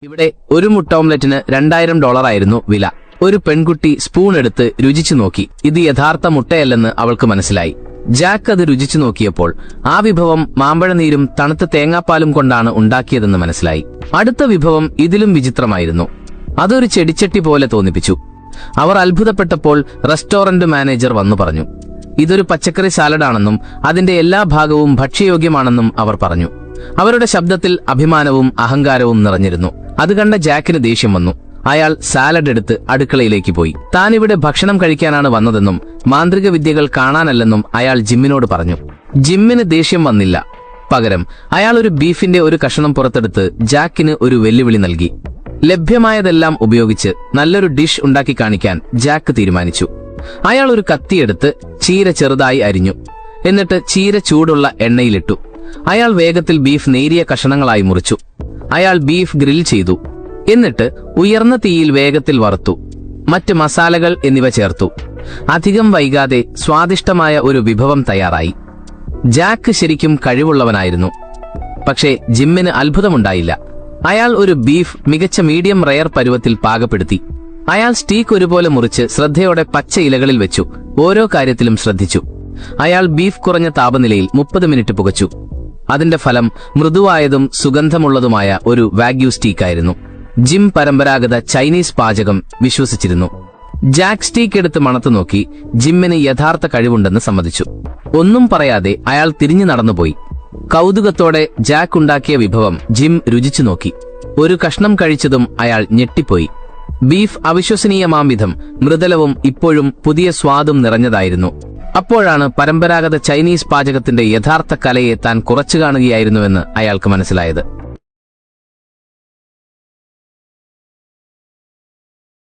ഇവിടെ ഒരു മുട്ട ഓംലെറ്റിന് $2000 വില. ഒരു പെൺകുട്ടി സ്പൂൺ എടുത്ത് രുചിച്ചു നോക്കി. ഇത് യഥാർത്ഥ മുട്ടയല്ലെന്ന് അവൾക്ക് മനസ്സിലായി. ജാക്ക് അത് രുചിച്ചു നോക്കിയപ്പോൾ ആ വിഭവം മാമ്പഴനീരും തണുത്ത തേങ്ങാപ്പാലും കൊണ്ടാണ് ഉണ്ടാക്കിയതെന്ന് മനസ്സിലായി. അടുത്ത വിഭവം ഇതിലും വിചിത്രമായിരുന്നു. അതൊരു ചെടിച്ചട്ടി പോലെ തോന്നിപ്പിച്ചു. അവർ അത്ഭുതപ്പെട്ടപ്പോൾ റെസ്റ്റോറന്റ് മാനേജർ വന്നു പറഞ്ഞു, ഇതൊരു പച്ചക്കറി സാലഡാണെന്നും അതിന്റെ എല്ലാ ഭാഗവും ഭക്ഷ്യയോഗ്യമാണെന്നും അവർ പറഞ്ഞു. അവരുടെ ശബ്ദത്തിൽ അഭിമാനവും അഹങ്കാരവും നിറഞ്ഞിരുന്നു. അത് കണ്ട ജാക്കിന് ദേഷ്യം വന്നു. അയാൾ സാലഡ് എടുത്ത് അടുക്കളയിലേക്ക് പോയി. താനിവിടെ ഭക്ഷണം കഴിക്കാനാണ് വന്നതെന്നും മാന്ത്രിക വിദ്യകൾ കാണാനല്ലെന്നും അയാൾ ജിമ്മിനോട് പറഞ്ഞു. ജിമ്മിന് ദേഷ്യം വന്നില്ല. പകരം അയാൾ ഒരു ബീഫിന്റെ ഒരു കഷണം പുറത്തെടുത്ത് ജാക്കിന് ഒരു വെല്ലുവിളി നൽകി. ലഭ്യമായതെല്ലാം ഉപയോഗിച്ച് നല്ലൊരു ഡിഷ് ഉണ്ടാക്കി കാണിക്കാൻ ജാക്ക് തീരുമാനിച്ചു. അയാൾ ഒരു കത്തിയെടുത്ത് ചീര ചെറുതായി അരിഞ്ഞു. എന്നിട്ട് ചീര ചൂടുള്ള എണ്ണയിലിട്ടു. അയാൾ വേഗത്തിൽ ബീഫ് നേരിയ കഷണങ്ങളായി മുറിച്ചു. അയാൾ ബീഫ് ഗ്രിൽ ചെയ്തു. എന്നിട്ട് ഉയർന്ന തീയിൽ വേഗത്തിൽ വറുത്തു. മറ്റ് മസാലകൾ എന്നിവ ചേർത്തു. അധികം വൈകാതെ സ്വാദിഷ്ടമായ ഒരു വിഭവം തയ്യാറായി. ജാക്ക് ശരിക്കും കഴിവുള്ളവനായിരുന്നു. പക്ഷേ ജിമ്മിന് അത്ഭുതമുണ്ടായില്ല. അയാൾ ഒരു ബീഫ് മികച്ച മീഡിയം റെയർ പരുവത്തിൽ പാകപ്പെടുത്തി. അയാൾ സ്റ്റീക്ക് ഒരുപോലെ മുറിച്ച് ശ്രദ്ധയോടെ പച്ച ഇലകളിൽ വെച്ചു. ഓരോ കാര്യത്തിലും ശ്രദ്ധിച്ചു. അയാൾ ബീഫ് കുറഞ്ഞ താപനിലയിൽ 30 മിനിറ്റ് പുകച്ചു. അതിന്റെ ഫലം മൃദുവായതും സുഗന്ധമുള്ളതുമായ ഒരു വാഗ്യൂ സ്റ്റീക്കായിരുന്നു. ജിം പരമ്പരാഗത ചൈനീസ് പാചകം വിശ്വസിച്ചിരുന്നു. ജാക്ക് സ്റ്റീക്ക് എടുത്ത് മണത്തു നോക്കി. ജിമ്മിന് യഥാർത്ഥ കഴിവുണ്ടെന്ന് സമ്മതിച്ചു. ഒന്നും പറയാതെ അയാൾ തിരിഞ്ഞു നടന്നുപോയി. കൗതുകത്തോടെ ജാക്ക് ഉണ്ടാക്കിയ വിഭവം ജിം രുചിച്ചു നോക്കി. ഒരു കഷ്ണം കഴിച്ചതും അയാൾ ഞെട്ടിപ്പോയി. ബീഫ് അവിശ്വസനീയമാം വിധം മൃദുലവും ഇപ്പോഴും പുതിയ സ്വാദും നിറഞ്ഞതായിരുന്നു. അപ്പോഴാണ് പരമ്പരാഗത ചൈനീസ് പാചകത്തിന്റെ യഥാർത്ഥ കലയെ താൻ കുറച്ചു കാണുകയായിരുന്നുവെന്ന് അയാൾക്ക് മനസ്സിലായത്.